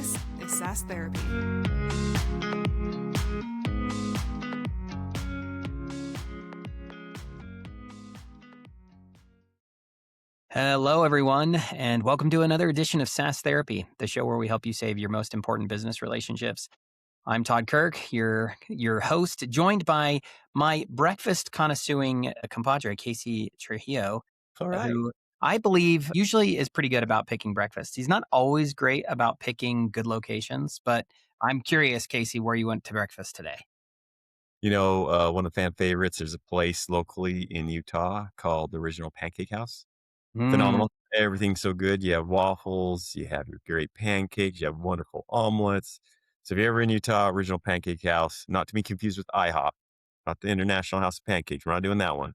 This is SaaS Therapy. Hello, everyone, and welcome to another edition of SaaS Therapy, the show where we help you save your most important business relationships. I'm Todd Kirk, your host, joined by my breakfast connoisseuring compadre, Casey Trujillo, All right. who I believe usually is pretty good about picking breakfast. He's not always great about picking good locations, but I'm curious, Casey, where you went to breakfast today. You know, one of the fan favorites, there's a place locally in Utah called the Original Pancake House. Phenomenal. Everything's so good. You have waffles, you have your great pancakes, you have wonderful omelets. So if you're ever in Utah, Original Pancake House, not to be confused with IHOP, not the International House of Pancakes. We're not doing that one.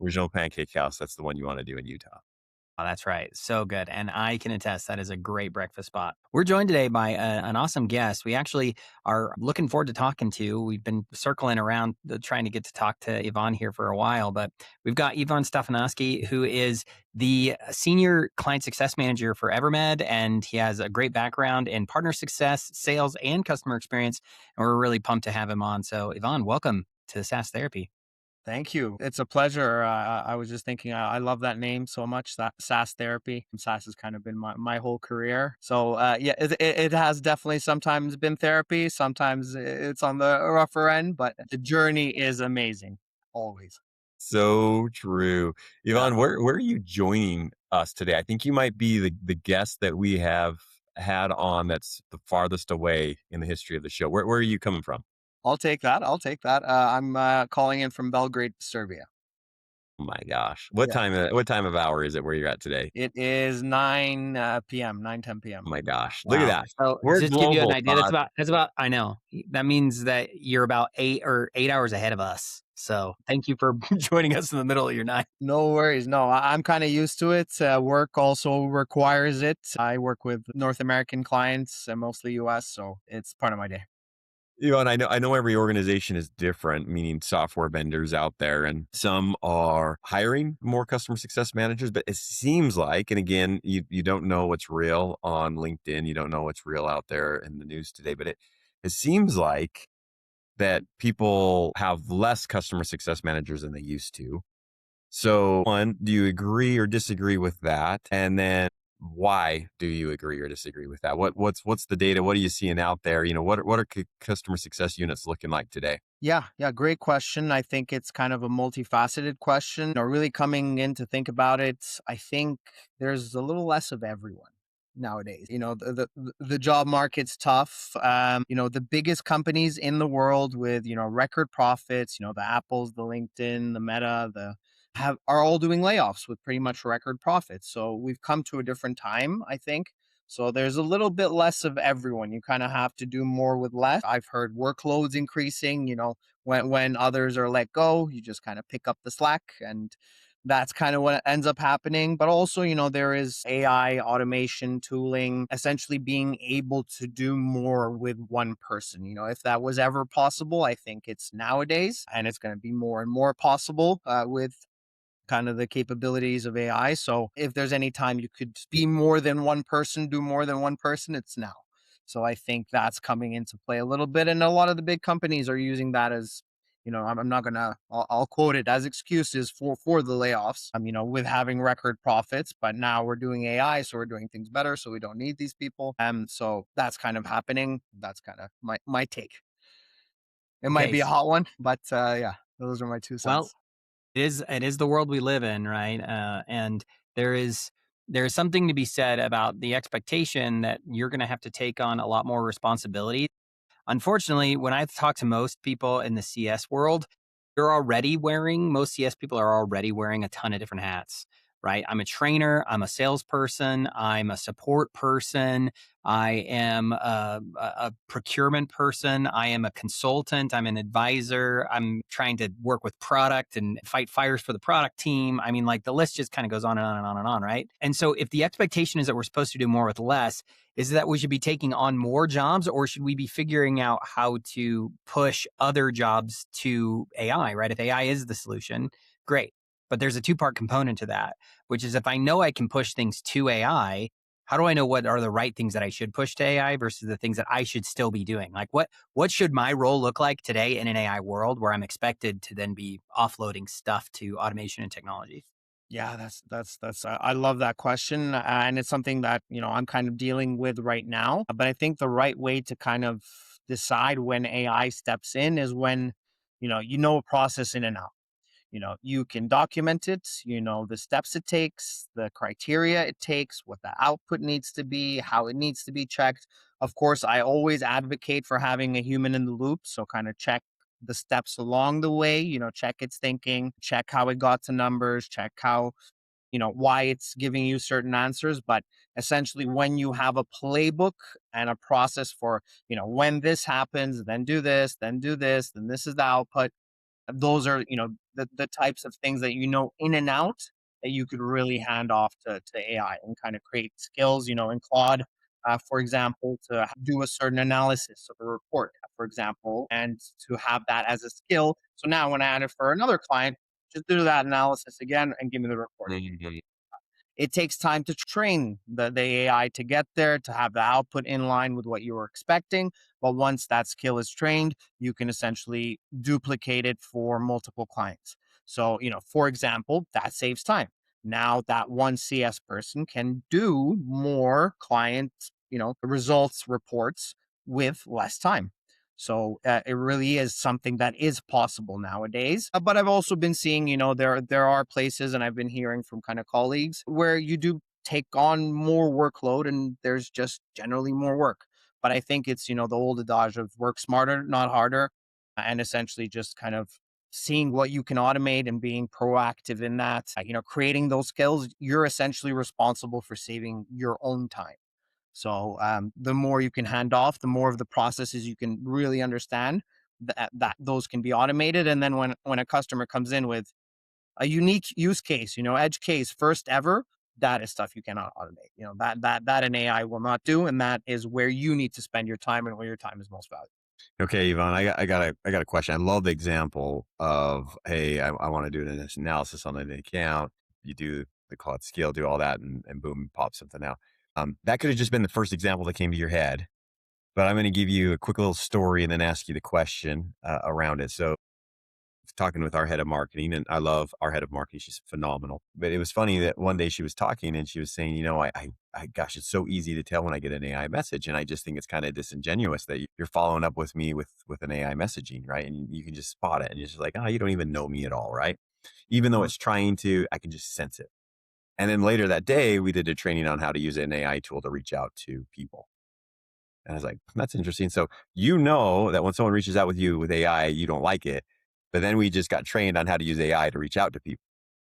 Original Pancake House, that's the one you want to do in Utah. Oh, that's right. So good. And I can attest that is a great breakfast spot. We're joined today by an awesome guest. We actually are looking forward to talking to. We've been circling around trying to get to talk to Yvonne here for a while, but we've got Yvonne Stefanovski, who is the Senior Client Success Manager for Evermed, and he has a great background in partner success, sales, and customer experience. And we're really pumped to have him on. So Yvonne, welcome to SaaS Therapy. Thank you. It's a pleasure. I was just thinking, I love that name so much, that SaaS Therapy. SaaS has kind of been my whole career. So yeah, it has definitely sometimes been therapy. Sometimes it's on the rougher end, but the journey is amazing, always. So true. Yeah. Yvonne, where are you joining us today? I think you might be the guest that we have had on that's the farthest away in the history of the show. Where are you coming from? I'll take that. I'm calling in from Belgrade, Serbia. Oh my gosh. What time of hour is it where you're at today? It is 9 p.m., 10 p.m. Oh my gosh. Look at Wow. that. So We're just to give you an global, idea, Todd. that's about, I know. That means that you're about 8 hours ahead of us. So thank you for joining us in the middle of your night. No worries. No, I'm kind of used to it. Work also requires it. I work with North American clients, mostly US, so it's part of my day. And I know every organization is different, meaning software vendors out there, and some are hiring more customer success managers, but it seems like, and again, you don't know what's real on LinkedIn, you don't know what's real out there in the news today, but it seems like that people have less customer success managers than they used to. So one, do you agree or disagree with that? And then why do you agree or disagree with that? What's the data? What are you seeing out there? You know, what are customer success units looking like today? Yeah, great question. I think it's kind of a multifaceted question. Really coming in to think about it, I think there's a little less of everyone nowadays. The job market's tough. The biggest companies in the world with, record profits, the Apples, the LinkedIn, the Meta, are all doing layoffs with pretty much record profits. So we've come to a different time, I think. So there's a little bit less of everyone. You kind of have to do more with less. I've heard workloads increasing, when others are let go, you just kind of pick up the slack, and that's kind of what ends up happening. But also, there is AI automation tooling, essentially being able to do more with one person. If that was ever possible, I think it's nowadays, and it's going to be more and more possible with kind of the capabilities of AI. So if there's any time you could be more than one person, do more than one person, it's now. So I think that's coming into play a little bit. And a lot of the big companies are using that as, I'm not going to, I'll quote it as excuses for the layoffs, with having record profits, but now we're doing AI. So we're doing things better. So we don't need these people. So that's kind of happening. That's kind of my take. It might be a hot one, but yeah, those are my 2 cents. Well, it is the world we live in, right? And there's something to be said about the expectation that you're going to have to take on a lot more responsibility. Unfortunately, when I talk to most people in the CS world, most CS people are already wearing a ton of different hats, right? I'm a trainer, I'm a salesperson, I'm a support person, I am a procurement person, I am a consultant, I'm an advisor, I'm trying to work with product and fight fires for the product team. I mean, like the list just kind of goes on and on and on and on, right? And so if the expectation is that we're supposed to do more with less, is that we should be taking on more jobs, or should we be figuring out how to push other jobs to AI, right? If AI is the solution, great. But there's a two-part component to that, which is if I know I can push things to AI, how do I know what are the right things that I should push to AI versus the things that I should still be doing? Like what should my role look like today in an AI world where I'm expected to then be offloading stuff to automation and technology? Yeah, that's I love that question, and it's something that I'm kind of dealing with right now. But I think the right way to kind of decide when AI steps in is when a process in and out. You can document it, the steps it takes, the criteria it takes, what the output needs to be, how it needs to be checked. Of course, I always advocate for having a human in the loop. So kind of check the steps along the way, check its thinking, check how it got to numbers, check how, why it's giving you certain answers. But essentially, when you have a playbook and a process for, when this happens, then do this, then do this, then this is the output. Those are, the types of things that in and out that you could really hand off to AI and kind of create skills, in Claude, for example, to do a certain analysis of a report, for example, and to have that as a skill. So now when I add it for another client, just do that analysis again and give me the report. It takes time to train the AI to get there, to have the output in line with what you were expecting. But once that skill is trained, you can essentially duplicate it for multiple clients. So, for example, that saves time. Now that one CS person can do more client, results reports with less time. So it really is something that is possible nowadays. But I've also been seeing, there are places, and I've been hearing from kind of colleagues where you do take on more workload, and there's just generally more work. But I think it's the old adage of work smarter, not harder, and essentially just kind of seeing what you can automate and being proactive in that. Creating those skills, you're essentially responsible for saving your own time. So the more you can hand off, the more of the processes you can really understand that those can be automated. And then when a customer comes in with a unique use case, edge case, first ever, that is stuff you cannot automate. That an AI will not do, and that is where you need to spend your time and where your time is most valuable. Okay, Yvonne, I got a question. I love the example of, hey, I want to do an analysis on an account. You do the call it skill, do all that, and boom, pop something out. That could have just been the first example that came to your head, but I'm going to give you a quick little story and then ask you the question around it. So talking with our head of marketing, and I love our head of marketing. She's phenomenal. But it was funny that one day she was talking and she was saying, gosh, it's so easy to tell when I get an AI message, and I just think it's kind of disingenuous that you're following up with me with an AI messaging, right? And you can just spot it, and you're just like, oh, you don't even know me at all, right? Even though Mhm. it's trying to, I can just sense it. And then later that day, we did a training on how to use an AI tool to reach out to people. And I was like, that's interesting. So you know that when someone reaches out with you with AI, you don't like it. But then we just got trained on how to use AI to reach out to people.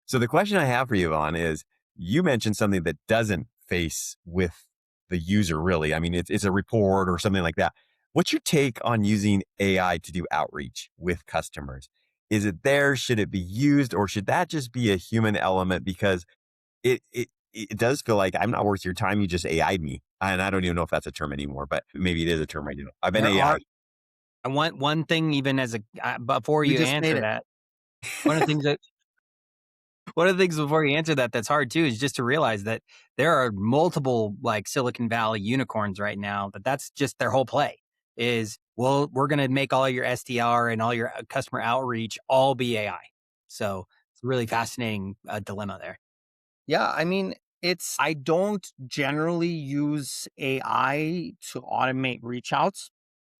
So the question I have for you, Yvonne, is you mentioned something that doesn't face with the user really. I mean, it's a report or something like that. What's your take on using AI to do outreach with customers? Is it there? Should it be used? Or should that just be a human element? Because it does feel like I'm not worth your time. You just AI'd me. And I don't even know if that's a term anymore, but maybe it is a term right now. I've been There AI. are I want one thing even as a before You you just made answer it. that, one of the things that one of the things before you answer that that's hard too is just to realize that there are multiple like Silicon Valley unicorns right now, but that's just their whole play is, well, we're going to make all your SDR and all your customer outreach all be AI. So it's a really fascinating dilemma there. Yeah, I mean, I don't generally use AI to automate reach outs.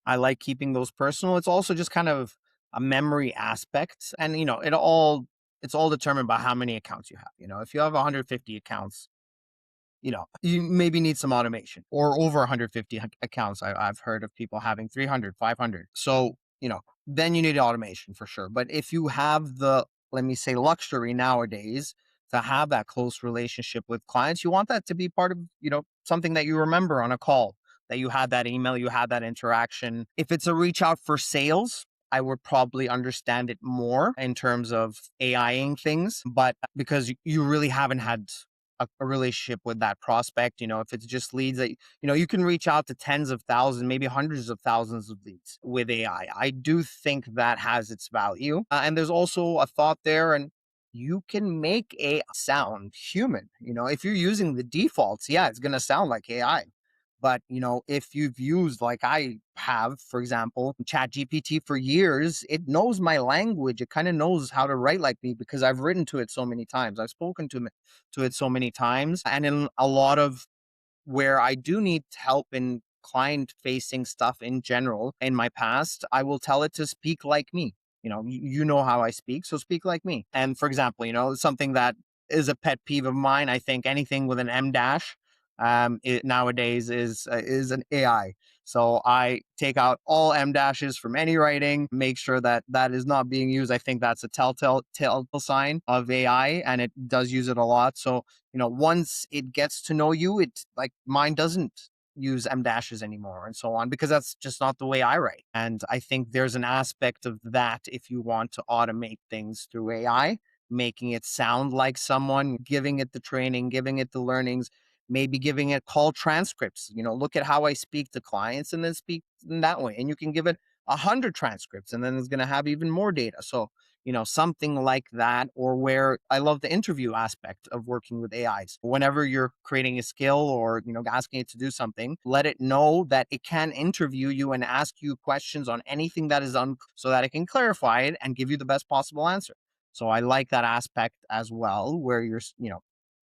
I like keeping those personal. It's also just kind of a memory aspect. And it's all determined by how many accounts you have. If you have 150 accounts, you maybe need some automation, or over 150 accounts. I've heard of people having 300, 500. So, then you need automation for sure. But if you have the, let me say, luxury nowadays to have that close relationship with clients, you want that to be part of, something that you remember on a call, that you had that email, you had that interaction. If it's a reach out for sales, I would probably understand it more in terms of AIing things, but because you really haven't had a relationship with that prospect. If it's just leads that, you can reach out to tens of thousands, maybe hundreds of thousands of leads with AI. I do think that has its value. And there's also a thought there. And, you can make a sound human. If you're using the defaults, yeah, it's going to sound like AI. But, if you've used, like I have, for example, Chat GPT for years, it knows my language. It kind of knows how to write like me because I've written to it so many times. I've spoken to it so many times. And in a lot of where I do need help in client facing stuff in general in my past, I will tell it to speak like me. You know how I speak, so speak like me. And for example, something that is a pet peeve of mine, I think anything with an M dash nowadays is an AI. So I take out all M dashes from any writing, make sure that that is not being used. I think that's a telltale sign of AI, and it does use it a lot. So once it gets to know you, it like mine doesn't use M dashes anymore and so on because that's just not the way I write. And I think there's an aspect of that if you want to automate things through AI, making it sound like someone, giving it the training, giving it the learnings, maybe giving it call transcripts. Look at how I speak to clients and then speak in that way. And you can give it 100 transcripts and then it's going to have even more data. So something like that, or where I love the interview aspect of working with AIs. Whenever you're creating a skill or, asking it to do something, let it know that it can interview you and ask you questions on anything that is so that it can clarify it and give you the best possible answer. So I like that aspect as well, where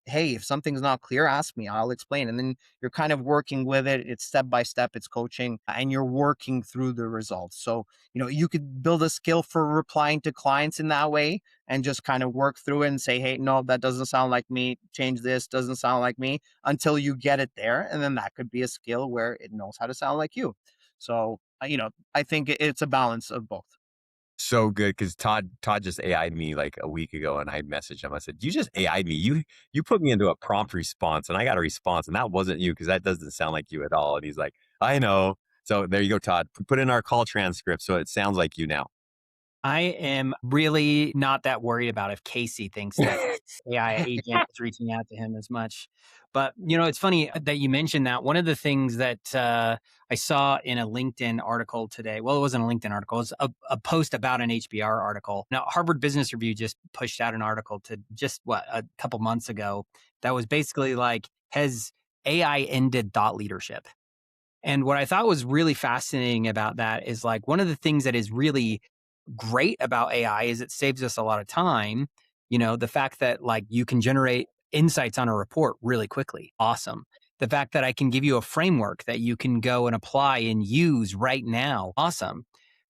hey, if something's not clear, ask me, I'll explain. And then you're kind of working with it. It's step by step, it's coaching, and you're working through the results. So, you could build a skill for replying to clients in that way and just kind of work through it and say, hey, no, that doesn't sound like me. Change this, doesn't sound like me, until you get it there. And then that could be a skill where it knows how to sound like you. So, I think it's a balance of both. So good because Todd just AI'd me like a week ago, and I messaged him. I said, "You just AI'd me. You put me into a prompt response, and I got a response, and that wasn't you because that doesn't sound like you at all." And he's like, "I know." So there you go, Todd. Put in our call transcript so it sounds like you now. I am really not that worried about if Casey thinks that AI agent is reaching out to him as much. But, it's funny that you mentioned that. One of the things that I saw in a LinkedIn article today, well, it wasn't a LinkedIn article, it was a post about an HBR article. Now, Harvard Business Review just pushed out an article to just, a couple months ago that was basically like, has AI ended thought leadership? And what I thought was really fascinating about that is like one of the things that is really great about AI is it saves us a lot of time. The fact that like you can generate insights on a report really quickly. Awesome. The fact that I can give you a framework that you can go and apply and use right now. Awesome.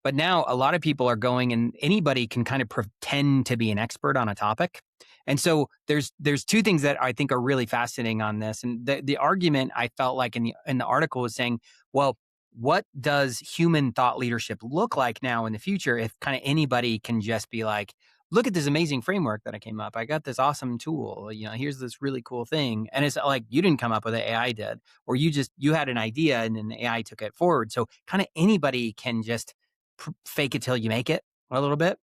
But now a lot of people are going and anybody can kind of pretend to be an expert on a topic. And so there's two things that I think are really fascinating on this. And the argument I felt like in the article was saying, well, what does human thought leadership look like now in the future if kind of anybody can just be like, look at this amazing framework that I came up. I got this awesome tool. Here's this really cool thing. And it's like you didn't come up with it, AI did, or you had an idea and then AI took it forward. So kind of anybody can just fake it till you make it a little bit.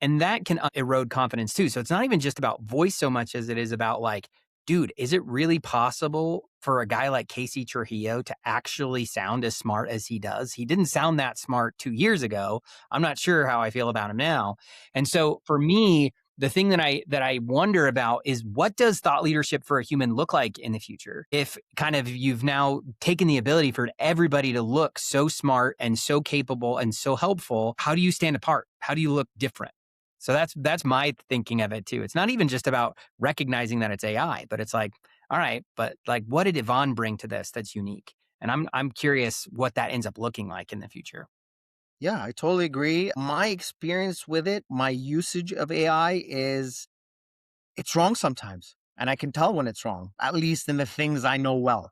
And that can erode confidence too. So it's not even just about voice so much as it is about like, dude, is it really possible for a guy like Casey Trujillo to actually sound as smart as he does? He didn't sound that smart 2 years ago. I'm not sure how I feel about him now. And so for me, the thing that I wonder about is what does thought leadership for a human look like in the future? If kind of you've now taken the ability for everybody to look so smart and so capable and so helpful, how do you stand apart? How do you look different? So that's my thinking of it too. It's not even just about recognizing that it's AI, but it's like, all right, but like what did Yvonne bring to this that's unique? And I'm curious what that ends up looking like in the future. Yeah, I totally agree. My experience with it, my usage of AI is it's wrong sometimes. And I can tell when it's wrong, at least in the things I know well.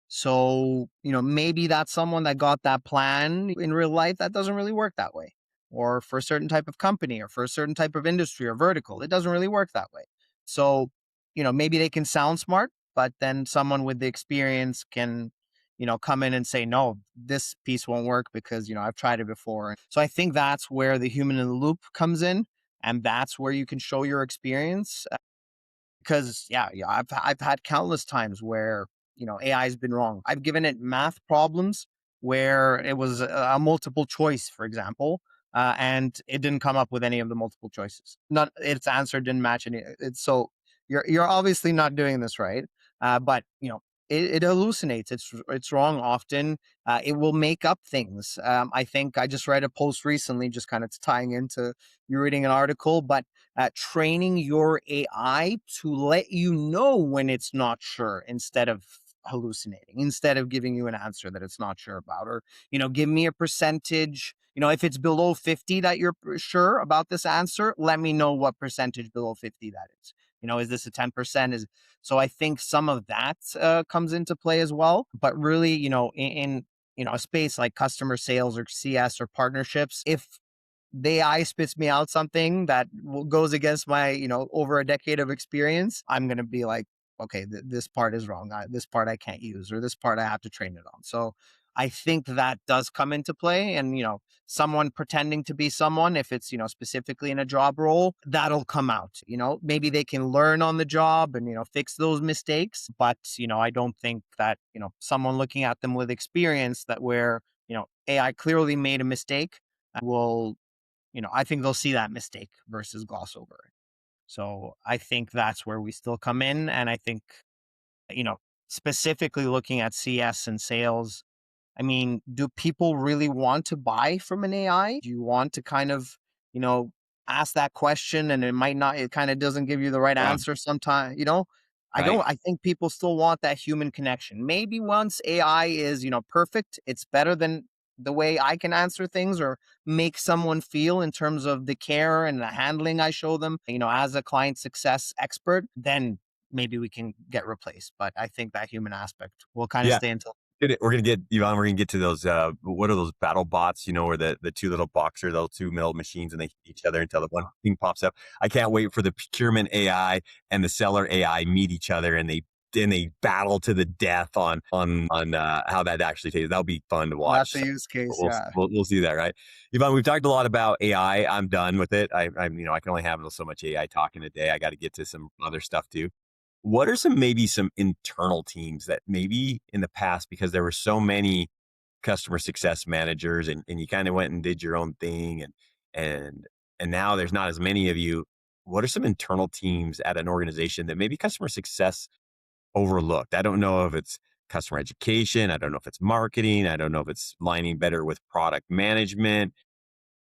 So, maybe that's someone that got that plan in real life that doesn't really work that way. Or for a certain type of company or for a certain type of industry or vertical, it doesn't really work that way. So, maybe they can sound smart, but then someone with the experience can, come in and say, no, this piece won't work because, I've tried it before. So I think that's where the human in the loop comes in. And that's where you can show your experience because yeah, I've had countless times where AI has been wrong. I've given it math problems where it was a multiple choice, for example, and it didn't come up with any of the multiple choices. Not its answer didn't match any. It's so you're obviously not doing this right, but it hallucinates. It's wrong often. It will make up things. I think I just read a post recently, just kind of tying into you reading an article, but training your AI to let you know when it's not sure instead of hallucinating, instead of giving you an answer that it's not sure about, or give me a percentage. If it's below 50 that you're sure about this answer, let me know what percentage below 50 that is. Is this a 10%? So I think some of that comes into play as well. But really, in a space like customer sales or CS or partnerships, if the AI spits me out something that goes against my, over a decade of experience, I'm going to be like, okay, this part is wrong. This part I can't use, or this part I have to train it on. So I think that does come into play. And, someone pretending to be someone, if it's, specifically in a job role, that'll come out. Maybe they can learn on the job and, fix those mistakes. But, I don't think that, someone looking at them with experience that where, AI clearly made a mistake will, I think they'll see that mistake versus gloss over it. So I think that's where we still come in. And I think, you know, specifically looking at CS and sales, I mean, do people really want to buy from an AI? Do you want to kind of, you know, ask that question and it might not, it kind of doesn't give you the right Yeah. answer sometimes, Right. I think people still want that human connection. Maybe once AI is, perfect, it's better than the way I can answer things or make someone feel in terms of the care and the handling I show them, as a client success expert, then maybe we can get replaced. But I think that human aspect will kind of Yeah. stay until. We're gonna get Yvonne. We're gonna get to those. What are those battle bots? Where the two little boxer, those two metal machines, and they hit each other until the one thing pops up. I can't wait for the procurement AI and the seller AI meet each other and they battle to the death on how that actually tastes. That'll be fun to That's watch. a So use case, we'll yeah. we'll, we'll see that, right? Yvonne, we've talked a lot about AI. I'm done with it. I can only have so much AI talking a day. I got to get to some other stuff too. What are some internal teams that maybe in the past, because there were so many customer success managers and you kind of went and did your own thing and and now there's not as many of you. What are some internal teams at an organization that maybe customer success overlooked? I don't know if it's customer education, I don't know if it's marketing, I don't know if it's lining better with product management.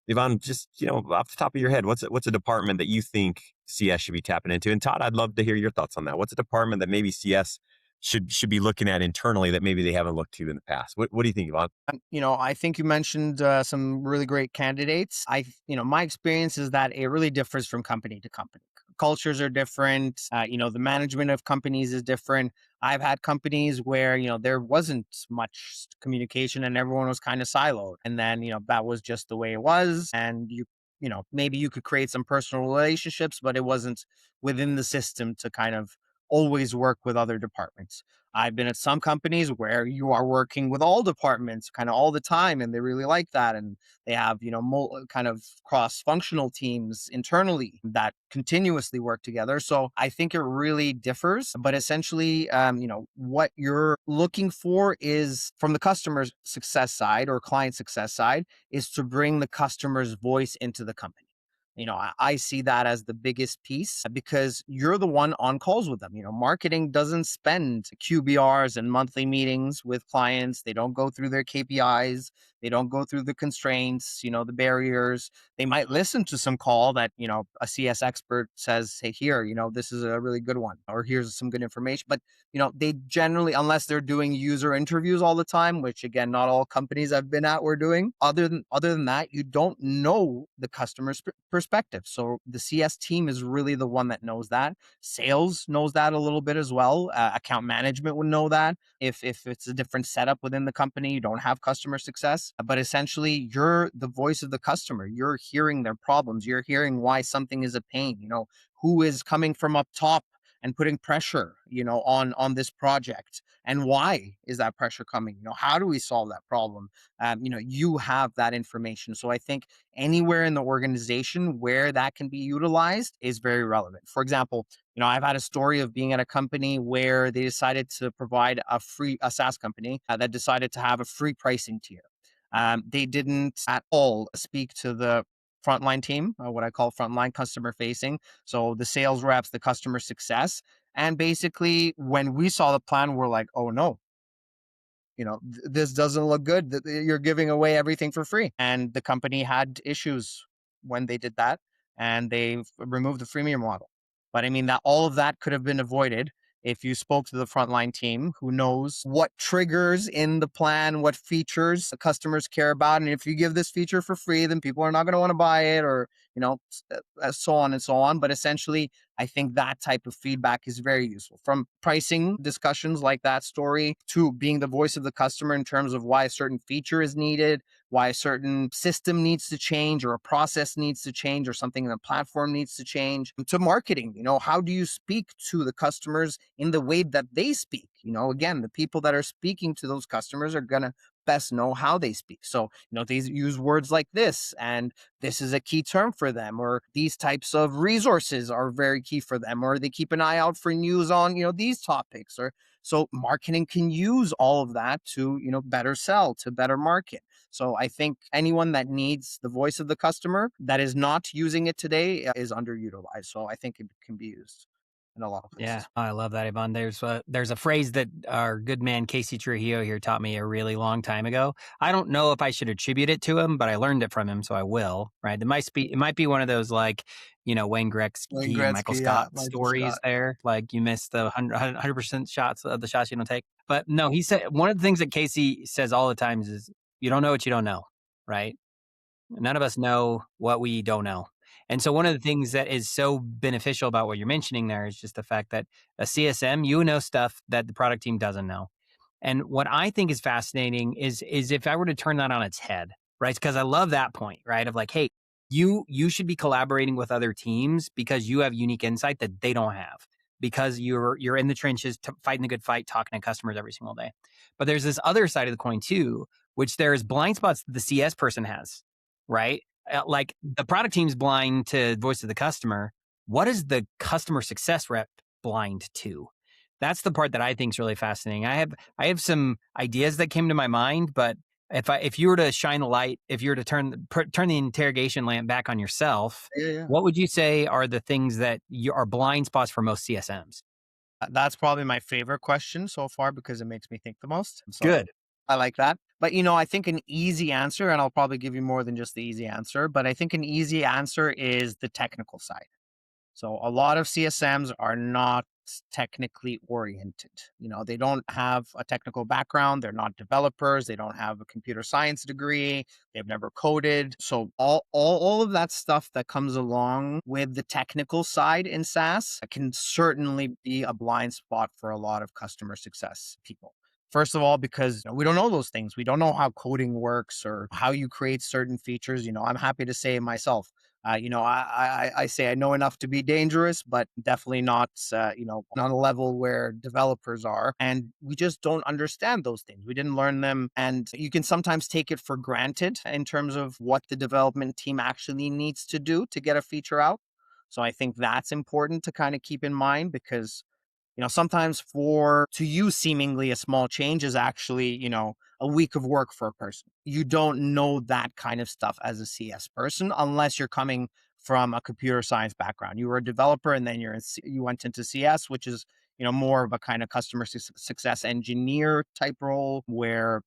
Yvonne, just off the top of your head, what's a department that you think CS should be tapping into? And Todd, I'd love to hear your thoughts on that. What's a department that maybe CS should be looking at internally that maybe they haven't looked to in the past? What do you think, Yvonne? I think you mentioned some really great candidates. My experience is that it really differs from company to company. Cultures are different. The management of companies is different. I've had companies where, there wasn't much communication and everyone was kind of siloed. And then, that was just the way it was. And maybe you could create some personal relationships, but it wasn't within the system to kind of always work with other departments. I've been at some companies where you are working with all departments kind of all the time, and they really like that. And they have, kind of cross functional teams internally that continuously work together. So I think it really differs. But essentially, what you're looking for is from the customer success side or client success side is to bring the customer's voice into the company. I see that as the biggest piece because you're the one on calls with them. Marketing doesn't spend QBRs and monthly meetings with clients. They don't go through their KPIs. They don't go through the constraints, the barriers. They might listen to some call that, a CS expert says, hey, here, this is a really good one, or here's some good information. But, they generally, unless they're doing user interviews all the time, which again, not all companies I've been at were doing. Other than that, you don't know the customer's perspective. So the CS team is really the one that knows that. Sales knows that a little bit as well. Account management would know that. If it's a different setup within the company, you don't have customer success, but essentially you're the voice of the customer. You're hearing their problems. You're hearing why something is a pain. Who is coming from up top and putting pressure, on this project, and why is that pressure coming? How do we solve that problem? You have that information. So I think anywhere in the organization where that can be utilized is very relevant. For example, I've had a story of being at a company where they decided to provide a SaaS company that decided to have a free pricing tier. They didn't at all speak to the frontline team, what I call frontline customer facing. So the sales reps, the customer success. And basically, when we saw the plan, we're like, oh no, this doesn't look good. You're giving away everything for free. And the company had issues when they did that, and they removed the freemium model. But I mean, that all of that could have been avoided if you spoke to the frontline team who knows what triggers in the plan, what features the customers care about. And if you give this feature for free, then people are not going to want to buy it, or, so on and so on. But essentially, I think that type of feedback is very useful, from pricing discussions like that story to being the voice of the customer in terms of why a certain feature is needed, why a certain system needs to change, or a process needs to change, or something in the platform needs to change, to marketing. How do you speak to the customers in the way that they speak? Again, the people that are speaking to those customers are going to best know how they speak. So, they use words like this, and this is a key term for them, or these types of resources are very key for them, or they keep an eye out for news on, these topics. Or so marketing can use all of that to, better sell, to better market. So I think anyone that needs the voice of the customer that is not using it today is underutilized. So I think it can be used in a lot of Yeah, places. I love that, Yvonne. There's a phrase that our good man Casey Trujillo here taught me a really long time ago. I don't know if I should attribute it to him, but I learned it from him, so I will. Right? It might be one of those, like, Wayne Wayne Gretzky and Michael Gretzky, yeah, Scott Michael stories Scott. there. Like, you miss the 100% shots of the shots you don't take. But no, he said one of the things that Casey says all the times is, "You don't know what you don't know." Right? None of us know what we don't know. And so one of the things that is so beneficial about what you're mentioning there is just the fact that a CSM, you know stuff that the product team doesn't know. And what I think is fascinating is if I were to turn that on its head, right? Because I love that point, right? Of like, hey, you should be collaborating with other teams because you have unique insight that they don't have, because you're in the trenches, fighting the good fight, talking to customers every single day. But there's this other side of the coin too, which there's blind spots that the CS person has, right? Like, the product team's blind to voice of the customer. What is the customer success rep blind to? That's the part that I think is really fascinating. I have some ideas that came to my mind, but if you were to shine the light, if you were to turn the interrogation lamp back on yourself, Yeah, yeah. what would you say are the things that are blind spots for most CSMs? That's probably my favorite question so far because it makes me think the most. So Good. I like that. But I think an easy answer, and I'll probably give you more than just the easy answer, but I think an easy answer is the technical side. So a lot of CSMs are not technically oriented. They don't have a technical background. They're not developers. They don't have a computer science degree. They've never coded. So all of that stuff that comes along with the technical side in SaaS can certainly be a blind spot for a lot of customer success people. First of all, because we don't know those things. We don't know how coding works or how you create certain features. I'm happy to say myself, I say I know enough to be dangerous, but definitely not, on a level where developers are. And we just don't understand those things. We didn't learn them. And you can sometimes take it for granted in terms of what the development team actually needs to do to get a feature out. So I think that's important to kind of keep in mind, because sometimes to you, seemingly a small change is actually, a week of work for a person. You don't know that kind of stuff as a CS person unless you're coming from a computer science background. You were a developer and then you went into CS, which is, more of a kind of customer success engineer type role where,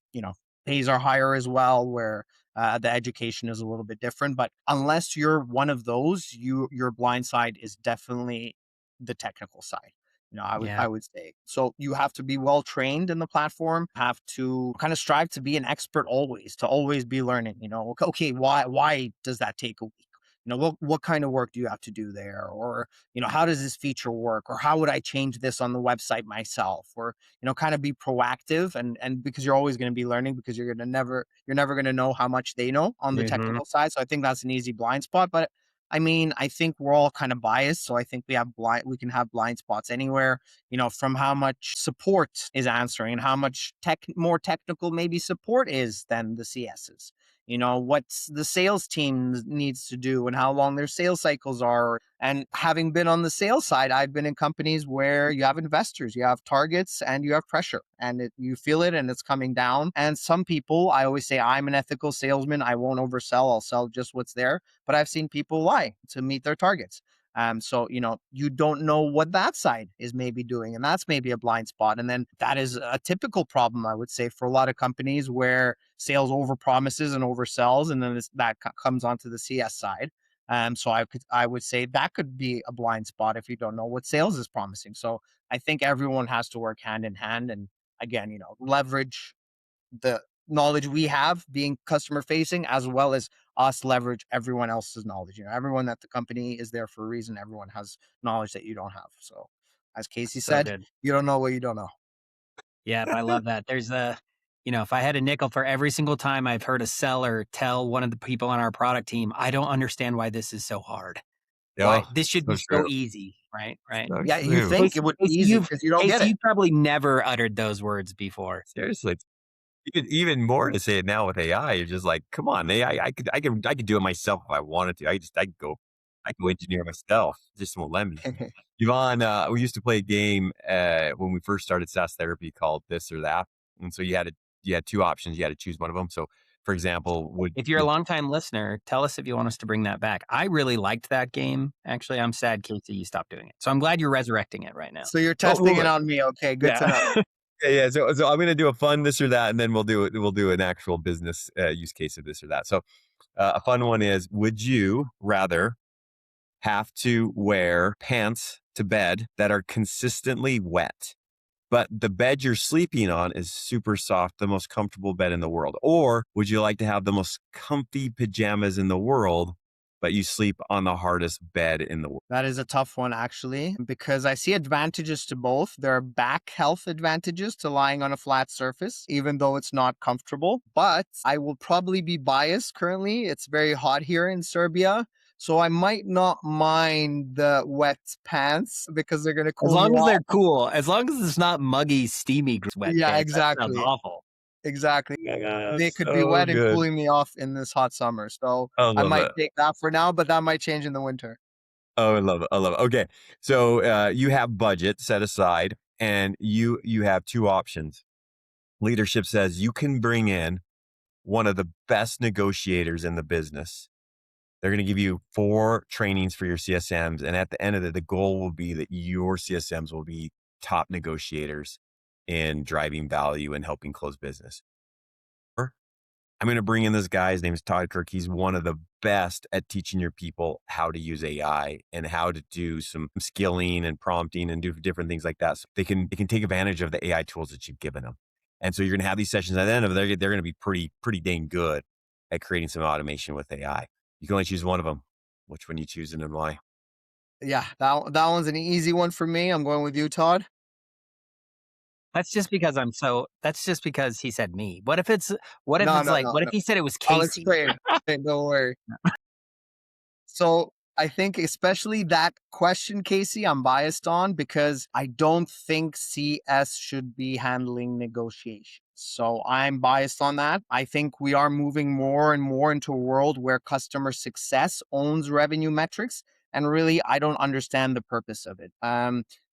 pays are higher as well, where the education is a little bit different. But unless you're one of those, your blind side is definitely the technical side. I Yeah. would say. So you have to be well trained in the platform, have to kind of strive to be an expert always, to always be learning, okay, why does that take a week? What kind of work do you have to do there? Or, how does this feature work? Or how would I change this on the website myself? Or, kind of be proactive, and because you're always going to be learning, because you're never going to know how much they know on the Mhm. technical side. So I think that's an easy blind spot. But I mean, I think we're all kind of biased, so I think we can have blind spots anywhere, from how much support is answering and how much more technical maybe support is than the CSs. what the sales team needs to do and how long their sales cycles are. And having been on the sales side, I've been in companies where you have investors, you have targets, and you have pressure, and you feel it and it's coming down. And some people, I always say, I'm an ethical salesman. I won't oversell. I'll sell just what's there. But I've seen people lie to meet their targets. So, you don't know what that side is maybe doing, and that's maybe a blind spot. And then that is a typical problem, I would say, for a lot of companies where sales over promises and oversells, and then comes onto the CS side. So I would say that could be a blind spot if you don't know what sales is promising. So I think everyone has to work hand in hand, and again, leverage the knowledge we have being customer facing, as well as us leverage everyone else's knowledge. Everyone at the company is there for a reason. Everyone has knowledge that you don't have. So as Casey So said, good. you don't know what you don't know. Yep, I love that. If I had a nickel for every single time I've heard a seller tell one of the people on our product team, I don't understand why this is so hard. Why Oh, this should so be so true. easy, right? Right. So Yeah, you true. think it would be Casey, easy because you don't get it. you've probably never uttered those words before. Seriously. Even more to say it now with AI, you're just like, come on, AI, I could do it myself if I wanted to. I could go engineer myself. Just won't let me. Yvonne, we used to play a game when we first started SaaS therapy called This or That, and so you had two options. You had to choose one of them. So, for example, If you're a longtime listener, tell us if you want us to bring that back. I really liked that game. Actually, I'm sad, Casey, you stopped doing it. So I'm glad you're resurrecting it right now. So you're oh, testing it well, on me. Okay, good to know. Yeah. yeah. So I'm gonna do a fun this or that, and then we'll do an actual business use case of this or that. So a fun one is: would you rather have to wear pants to bed that are consistently wet, but the bed you're sleeping on is super soft, the most comfortable bed in the world? Or would you like to have the most comfy pajamas in the world, but you sleep on the hardest bed in the world? That is a tough one, actually, because I see advantages to both. There are back health advantages to lying on a flat surface, even though it's not comfortable. But I will probably be biased currently. It's very hot here in Serbia. So I might not mind the wet pants because they're going to As cool me long as off. they're cool, as long as it's not muggy, steamy Yeah, sweatpants, that sounds exactly. awful. Exactly. Yeah, They could be so wet and good. cooling me off in this hot summer. So I I love might it. take that for now, but that might change in the winter. Oh, I love it. I love it. Okay. So you have budget set aside and you have two options. Leadership says you can bring in one of the best negotiators in the business. They're going to give you 4 trainings for your CSMs. And at the end of it, the goal will be that your CSMs will be top negotiators in driving value and helping close business. I'm going to bring in this guy. His name is Todd. He's one of the best at teaching your people how to use AI and how to do some skilling and prompting and do different things like that. So they can take advantage of the AI tools that you've given them. And so you're going to have these sessions at the end of it. They're going to be pretty dang good at creating some automation with AI. You can only choose one of them. Which one you choose and why? Yeah, that one's an easy one for me. I'm going with you, Todd. That's just because he said me. What if No, it's no, like, no, what if no. he said it was I'll Casey? explain. Don't worry. So I think especially that question, Casey, I'm biased on because I don't think CS should be handling negotiations. So I'm biased on that. I think we are moving more and more into a world where customer success owns revenue metrics. And really, I don't understand the purpose of it.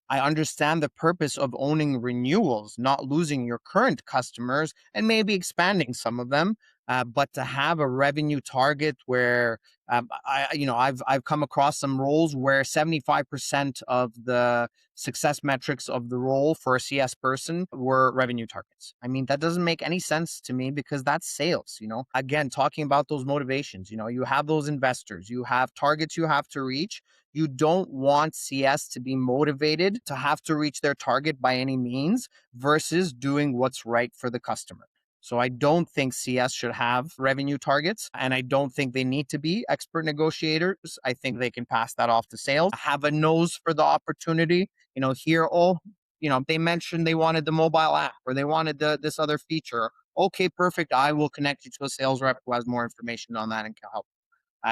I understand the purpose of owning renewals, not losing your current customers and maybe expanding some of them. But to have a revenue target where I've come across some roles where 75% of the success metrics of the role for a CS person were revenue targets. I mean, that doesn't make any sense to me because that's sales. Again, talking about those motivations, you have those investors, you have targets you have to reach. You don't want CS to be motivated to have to reach their target by any means versus doing what's right for the customer. So I don't think CS should have revenue targets, and I don't think they need to be expert negotiators. I think they can pass that off to sales, have a nose for the opportunity. They mentioned they wanted the mobile app or they wanted this other feature. Okay, perfect. I will connect you to a sales rep who has more information on that and can help.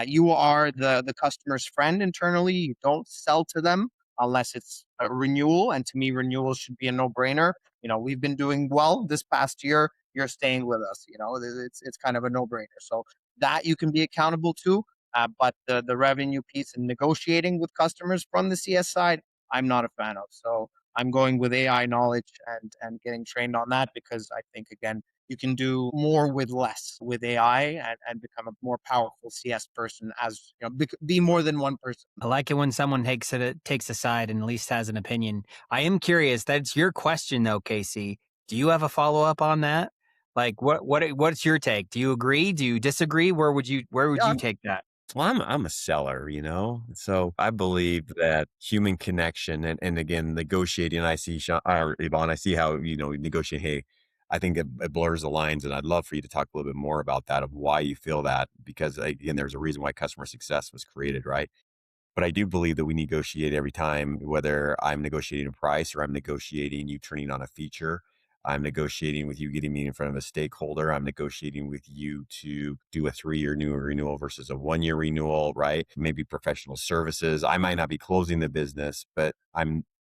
You are the customer's friend internally. You don't sell to them. unless it's a renewal. And to me, renewal should be a no-brainer. We've been doing well this past year. You're staying with us. It's kind of a no-brainer. So that you can be accountable to. But the revenue piece and negotiating with customers from the CS side, I'm not a fan of. So I'm going with AI knowledge and getting trained on that, because I think, again, you can do more with less with AI, and become a more powerful CS person, as be more than one person. I like it when someone takes a side and at least has an opinion. I am curious. That's your question, though, Casey. Do you have a follow up on that? Like, what's your take? Do you agree? Do you disagree? Where would you Yeah, take that? Well, I'm a seller, so I believe that human connection and again, negotiating. I see Sean, or Yvonne, I see how, negotiate. Hey, I think it blurs the lines. And I'd love for you to talk a little bit more about that, of why you feel that, because again, there's a reason why customer success was created, right? But I do believe that we negotiate every time, whether I'm negotiating a price or I'm negotiating you turning on a feature. I'm negotiating with you getting me in front of a stakeholder. I'm negotiating with you to do a 3-year new renewal versus a 1-year renewal, right? Maybe professional services. I might not be closing the business, but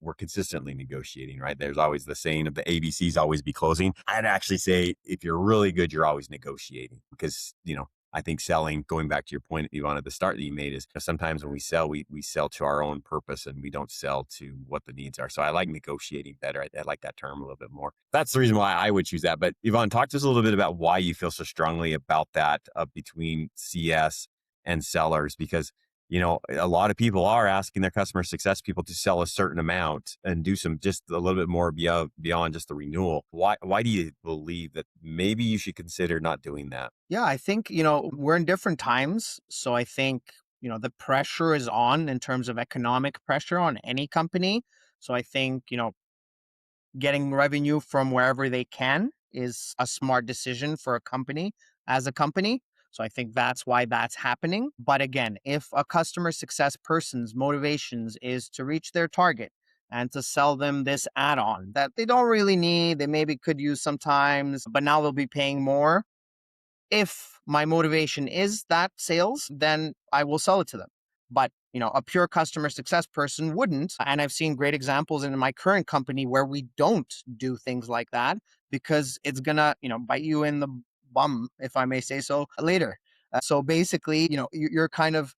we're consistently negotiating, right? There's always the saying of the ABCs always be closing. I'd actually say if you're really good, you're always negotiating, because, I think selling, going back to your point, Yvonne, at the start that you made, is sometimes when we sell, we sell to our own purpose and we don't sell to what the needs are. So I like negotiating better. I like that term a little bit more. That's the reason why I would choose that. But Yvonne, talk to us a little bit about why you feel so strongly about that, between CS and sellers, because a lot of people are asking their customer success people to sell a certain amount and do some just a little bit more beyond just the renewal. Why do you believe that maybe you should consider not doing that? Yeah, I think, we're in different times. So I think, the pressure is on, in terms of economic pressure on any company. So I think, getting revenue from wherever they can is a smart decision for a company, as a company. So I think that's why that's happening. But again, if a customer success person's motivations is to reach their target and to sell them this add-on that they don't really need, they maybe could use sometimes, but now they'll be paying more. If my motivation is that sales, then I will sell it to them. But, a pure customer success person wouldn't. And I've seen great examples in my current company where we don't do things like that, because it's gonna, bite you in the bum, if I may say so, later. So basically, you're kind of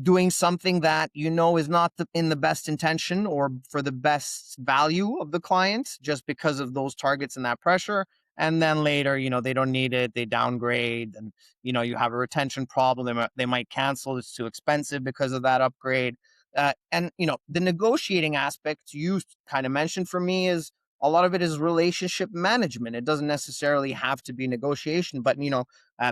doing something that is not in the best intention or for the best value of the client, just because of those targets and that pressure. And then later, they don't need it, they downgrade, and you have a retention problem. They might cancel. It's too expensive because of that upgrade. And the negotiating aspect you kind of mentioned, for me, is a lot of it is relationship management. It doesn't necessarily have to be negotiation, but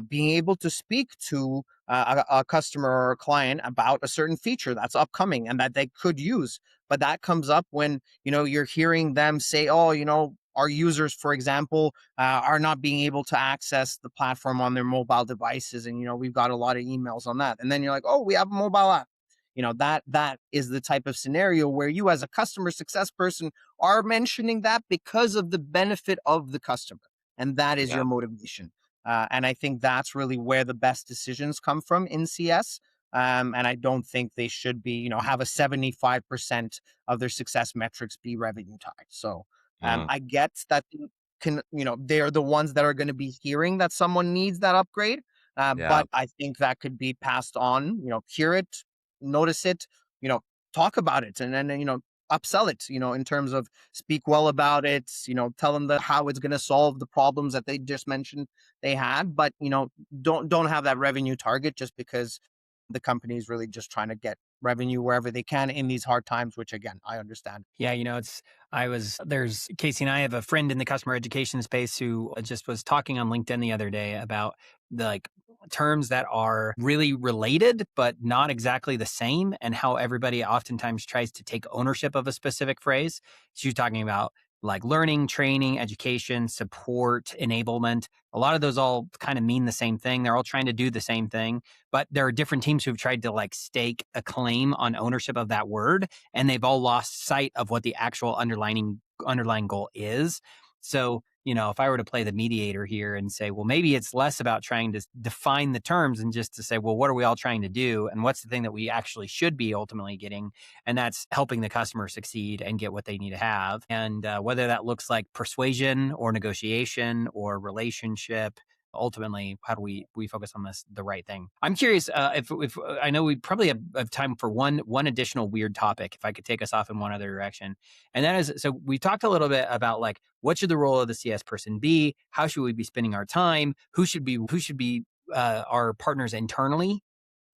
being able to speak to a customer or a client about a certain feature that's upcoming and that they could use. But that comes up when, you're hearing them say, oh, our users, for example, are not being able to access the platform on their mobile devices. And, we've got a lot of emails on that. And then you're like, oh, we have a mobile app. That is the type of scenario where you, as a customer success person, are mentioning that because of the benefit of the customer. And that is Yeah. your motivation. And I think that's really where the best decisions come from in CS. And I don't think they should be, have a 75% of their success metrics be revenue tied. So Mm, I get that they're the ones that are going to be hearing that someone needs that upgrade. yeah. But I think that could be passed on, hear it, notice it, you know, talk about it, and then, upsell it, in terms of speak well about it, tell them how it's going to solve the problems that they just mentioned they had. But, don't have that revenue target just because the company is really just trying to get revenue wherever they can in these hard times, which again, I understand. Yeah, there's Casey and I have a friend in the customer education space who just was talking on LinkedIn the other day about the terms that are really related, but not exactly the same, and how everybody oftentimes tries to take ownership of a specific phrase. She was talking about like learning, training, education, support, enablement. A lot of those all kind of mean the same thing. They're all trying to do the same thing, but there are different teams who've tried to stake a claim on ownership of that word, and they've all lost sight of what the actual underlying goal is. So, if I were to play the mediator here and say, well, maybe it's less about trying to define the terms and just to say, well, what are we all trying to do? And what's the thing that we actually should be ultimately getting? And that's helping the customer succeed and get what they need to have. And whether that looks like persuasion or negotiation or relationship, ultimately, how do we focus on the right thing? I'm curious, if I know we probably have time for one additional weird topic, if I could take us off in one other direction. And that is, so we talked a little bit about like, what should the role of the CS person be? How should we be spending our time? Who should be our partners internally?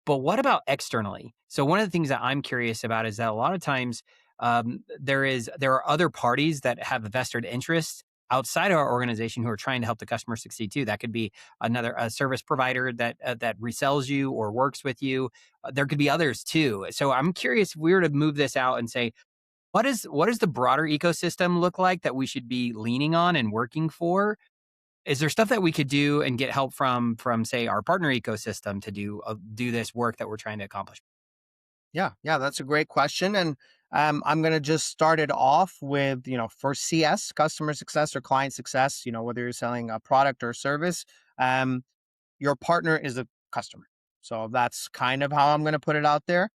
But what about externally? So one of the things that I'm curious about is that a lot of times there are other parties that have a vested interest outside of our organization who are trying to help the customer succeed too. That could be a service provider that resells you or works with you. There could be others too. So I'm curious if we were to move this out and say, what does the broader ecosystem look like that we should be leaning on and working for? Is there stuff that we could do and get help from say our partner ecosystem to do this work that we're trying to accomplish? Yeah, that's a great question. And I'm going to just start it off with, for CS, customer success or client success, whether you're selling a product or service, um, your partner is a customer. So that's kind of how I'm going to put it out there.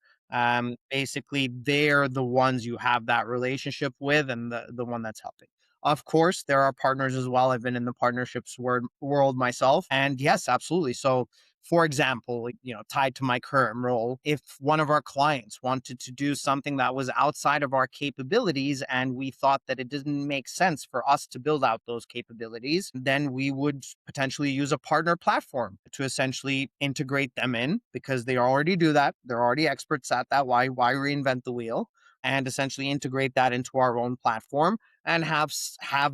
Basically, they're the ones you have that relationship with and the one that's helping. Of course, there are partners as well. I've been in the partnerships world myself. And yes, absolutely. So, for example, like, tied to my current role, if one of our clients wanted to do something that was outside of our capabilities and we thought that it didn't make sense for us to build out those capabilities, then we would potentially use a partner platform to essentially integrate them in because they already do that. They're already experts at that. Why reinvent the wheel? And essentially integrate that into our own platform and have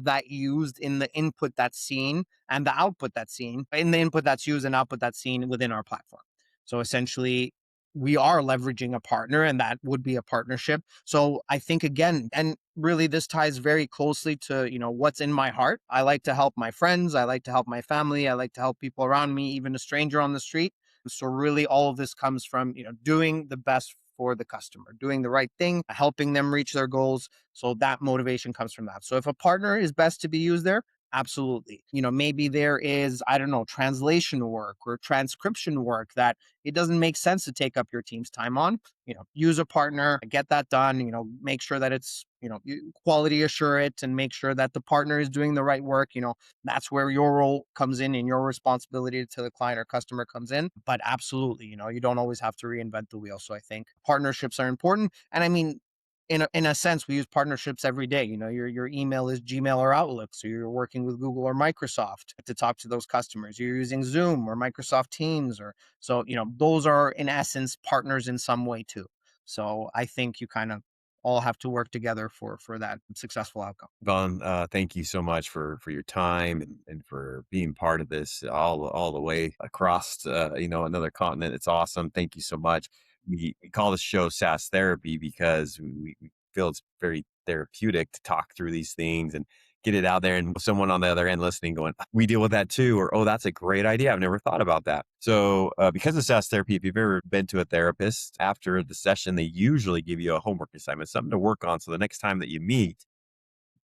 that used in the input that's seen and the output that's seen in the input that's used and output that's seen within our platform. So essentially, we are leveraging a partner and that would be a partnership. So I think again, and really this ties very closely to, what's in my heart. I like to help my friends. I like to help my family. I like to help people around me, even a stranger on the street. So really all of this comes from, doing the best for the customer, doing the right thing, helping them reach their goals. So that motivation comes from that. So if a partner is best to be used there, absolutely. Maybe there is, I don't know, translation work or transcription work that it doesn't make sense to take up your team's time on. Use a partner, get that done, make sure that it's, quality assure it and make sure that the partner is doing the right work. That's where your role comes in and your responsibility to the client or customer comes in. But absolutely, you don't always have to reinvent the wheel. So I think partnerships are important. And I mean, in a sense, we use partnerships every day. Your email is Gmail or Outlook. So you're working with Google or Microsoft to talk to those customers. You're using Zoom or Microsoft Teams those are in essence partners in some way too. So I think you kind of all have to work together for that successful outcome. Vaughn, thank you so much for your time and for being part of this all the way across another continent. It's awesome. Thank you so much. We call this show SAS Therapy because we feel it's very therapeutic to talk through these things and get it out there, and someone on the other end listening going, we deal with that too, or, oh, that's a great idea. I've never thought about that. So because of SAS Therapy, if you've ever been to a therapist, after the session, they usually give you a homework assignment, something to work on. So the next time that you meet,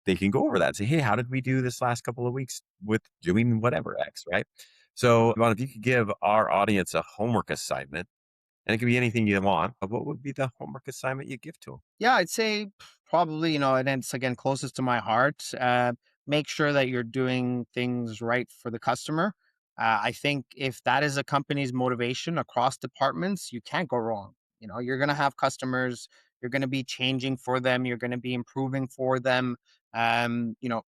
they can go over that and say, hey, how did we do this last couple of weeks with doing whatever X, right? So, Yvonne, if you could give our audience a homework assignment, and it could be anything you want, but what would be the homework assignment you give to them? Yeah, I'd say probably, and it's again closest to my heart. Make sure that you're doing things right for the customer. I think if that is a company's motivation across departments, you can't go wrong. You're going to have customers, you're going to be changing for them, you're going to be improving for them. Um, you know,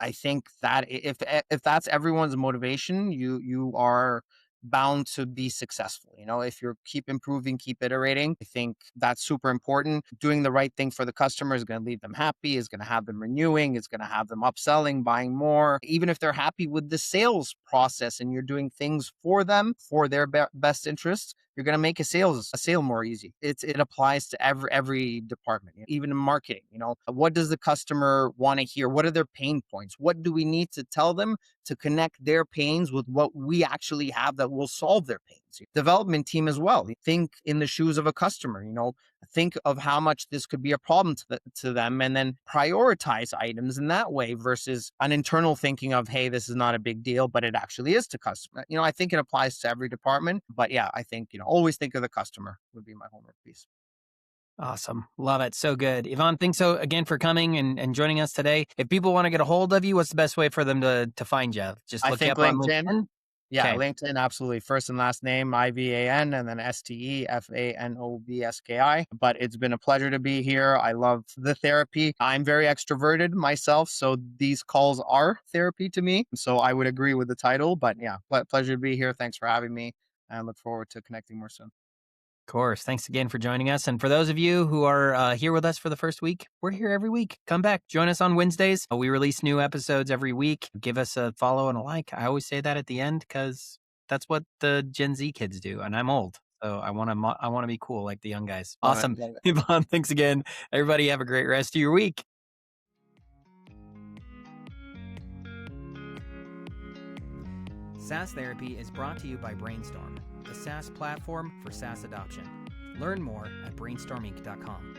I think that if that's everyone's motivation, you are bound to be successful. If you keep improving, keep iterating, I think that's super important. Doing the right thing for the customer is going to leave them happy, is going to have them renewing, is going to have them upselling, buying more. Even if they're happy with the sales process and you're doing things for them for their best interests, you're going to make a sale more easy. It applies to every department, even in marketing. What does the customer want to hear? What are their pain points? What do we need to tell them to connect their pains with what we actually have that will solve their pain? consultancy. Development team as well. Think in the shoes of a customer, think of how much this could be a problem to them, and then prioritize items in that way versus an internal thinking of, hey, this is not a big deal, but it actually is to customer. I think it applies to every department, but yeah, I think, always think of the customer would be my homework piece. Awesome. Love it. So good. Yvonne, thanks so again for coming and joining us today. If people want to get a hold of you, what's the best way for them to find you? Just I look you think up on LinkedIn. LinkedIn? Yeah, Okay. LinkedIn, absolutely. First and last name, Ivan, and then Stefanobski. But it's been a pleasure to be here. I love the therapy. I'm very extroverted myself, so these calls are therapy to me. So I would agree with the title. But yeah, pleasure to be here. Thanks for having me, and look forward to connecting more soon. Of course. Thanks again for joining us. And for those of you who are here with us for the first week, we're here every week. Come back. Join us on Wednesdays. We release new episodes every week. Give us a follow and a like. I always say that at the end because that's what the Gen Z kids do. And I'm old. So I want to be cool like the young guys. Love it, Awesome. love it. Yvonne, thanks again. Everybody have a great rest of your week. SaaS Therapy is brought to you by Brainstorm, the SaaS platform for SaaS adoption. Learn more at brainstorminc.com.